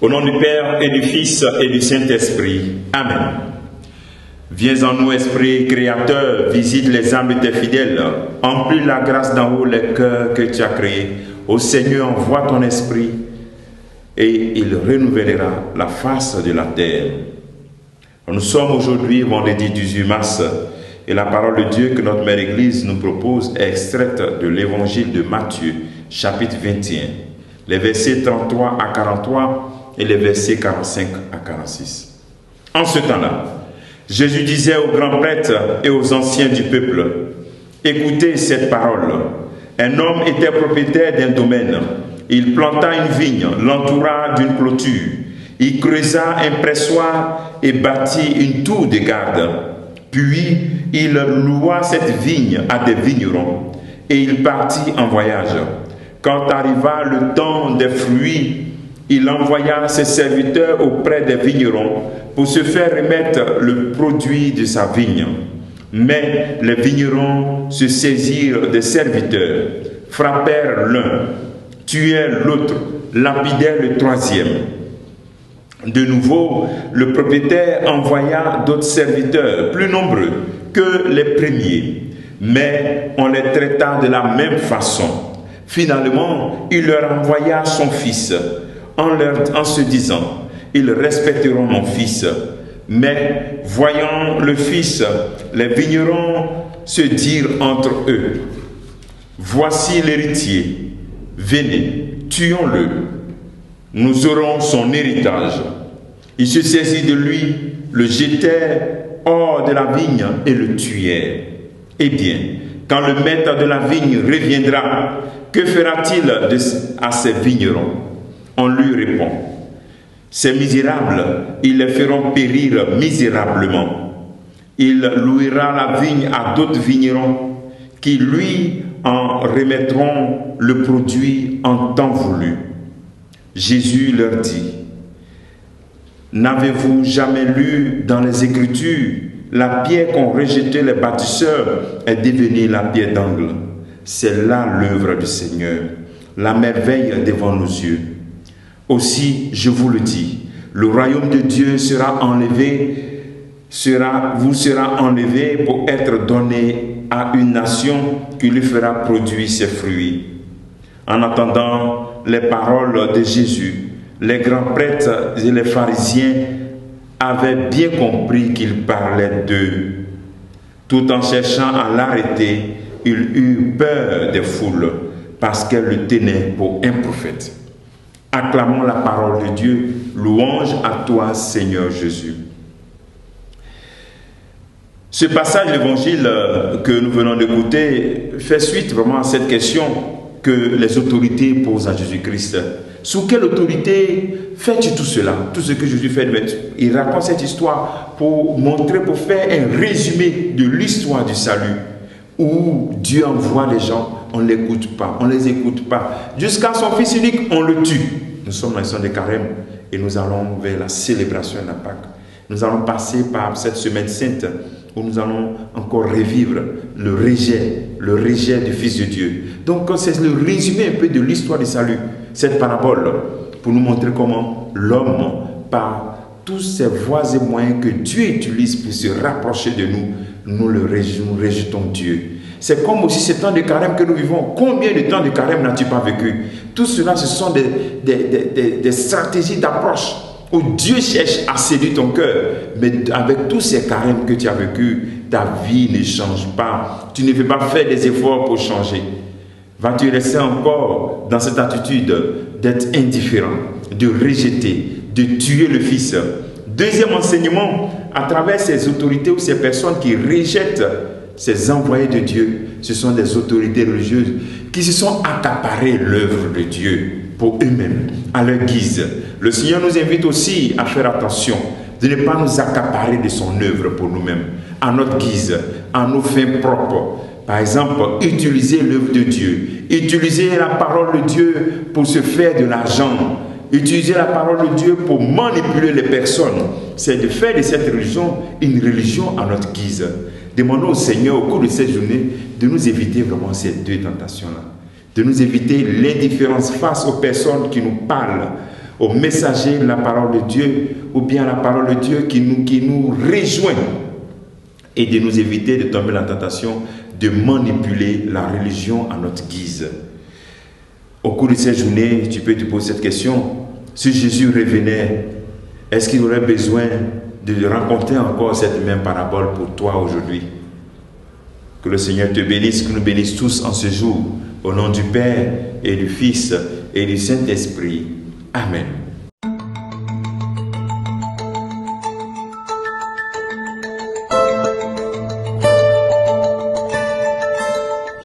Au nom du Père et du Fils et du Saint-Esprit. Amen. Viens en nous, Esprit créateur, visite les âmes de tes fidèles, emplis la grâce d'en haut les cœurs que tu as créés. Ô Seigneur, envoie ton Esprit et il renouvellera la face de la terre. Nous sommes aujourd'hui vendredi 18 mars et la parole de Dieu que notre Mère Église nous propose est extraite de l'évangile de Matthieu, chapitre 21, les versets 33 à 43 et les versets 45 à 46. En ce temps-là, Jésus disait aux grands prêtres et aux anciens du peuple, « Écoutez cette parole. Un homme était propriétaire d'un domaine. Il planta une vigne, l'entoura d'une clôture. Il creusa un pressoir et bâtit une tour de garde. Puis il loua cette vigne à des vignerons et il partit en voyage. Quand arriva le temps des fruits, il envoya ses serviteurs auprès des vignerons pour se faire remettre le produit de sa vigne. Mais les vignerons se saisirent des serviteurs, frappèrent l'un, tuèrent l'autre, lapidèrent le troisième. De nouveau, le propriétaire envoya d'autres serviteurs, plus nombreux que les premiers, mais on les traita de la même façon. Finalement, il leur envoya son fils, en se disant, « Ils respecteront mon fils. » Mais, voyant le fils, les vignerons se dirent entre eux, « Voici l'héritier, venez, tuons-le. Nous aurons son héritage. » Ils se saisirent de lui, le jetèrent hors de la vigne et le tuèrent. Eh bien, quand le maître de la vigne reviendra, que fera-t-il à ces vignerons? On lui répond, ces misérables, ils les feront périr misérablement. Il louera la vigne à d'autres vignerons qui lui en remettront le produit en temps voulu. Jésus leur dit, n'avez-vous jamais lu dans les Écritures, la pierre qu'ont rejetée les bâtisseurs est devenue la pierre d'angle. C'est là l'œuvre du Seigneur, la merveille devant nos yeux. Aussi, je vous le dis, le royaume de Dieu vous sera enlevé pour être donné à une nation qui lui fera produire ses fruits. En attendant les paroles de Jésus, les grands prêtres et les pharisiens avaient bien compris qu'il parlait d'eux. Tout en cherchant à l'arrêter, ils eurent peur des foules parce qu'elles le tenaient pour un prophète. Acclamons la parole de Dieu. Louange à toi, Seigneur Jésus. Ce passage de l'évangile que nous venons d'écouter fait suite vraiment à cette question que les autorités posent à Jésus-Christ. Sous quelle autorité fais-tu tout cela? Tout ce que Jésus fait, il raconte cette histoire pour montrer, pour faire un résumé de l'histoire du salut, où Dieu envoie les gens, on ne l'écoute pas, on ne les écoute pas. Jusqu'à son Fils unique, on le tue. Nous sommes dans le temps de Carême et nous allons vers la célébration de la Pâque. Nous allons passer par cette semaine sainte où nous allons encore revivre le rejet du Fils de Dieu. Donc c'est le résumé un peu de l'histoire du salut, cette parabole, pour nous montrer comment l'homme, par tous ces voies et moyens que Dieu utilise pour se rapprocher de nous, nous rejetons Dieu. C'est comme aussi ce temps de carême que nous vivons. Combien de temps de carême n'as-tu pas vécu? Tout cela, ce sont des stratégies d'approche où Dieu cherche à séduire ton cœur. Mais avec tous ces carèmes que tu as vécu, ta vie ne change pas. Tu ne veux pas faire des efforts pour changer. Vas-tu rester encore dans cette attitude d'être indifférent, de rejeter, de tuer le Fils? Deuxième enseignement, à travers ces autorités ou ces personnes qui rejettent ces envoyés de Dieu, ce sont des autorités religieuses qui se sont accaparées l'œuvre de Dieu pour eux-mêmes, à leur guise. Le Seigneur nous invite aussi à faire attention, de ne pas nous accaparer de son œuvre pour nous-mêmes, à notre guise, à nos fins propres. Par exemple, utiliser l'œuvre de Dieu, utiliser la parole de Dieu pour se faire de l'argent, utiliser la parole de Dieu pour manipuler les personnes. C'est de faire de cette religion une religion à notre guise. Demandons au Seigneur au cours de cette journée de nous éviter vraiment ces deux tentations-là. De nous éviter l'indifférence face aux personnes qui nous parlent, au messager de la parole de Dieu, ou bien la parole de Dieu qui nous rejoint, et de nous éviter de tomber dans la tentation de manipuler la religion à notre guise. Au cours de cette journée, tu peux te poser cette question. Si Jésus revenait, est-ce qu'il aurait besoin de raconter encore cette même parabole pour toi aujourd'hui? Que le Seigneur te bénisse, que nous bénisse tous en ce jour. Au nom du Père et du Fils et du Saint-Esprit. Amen.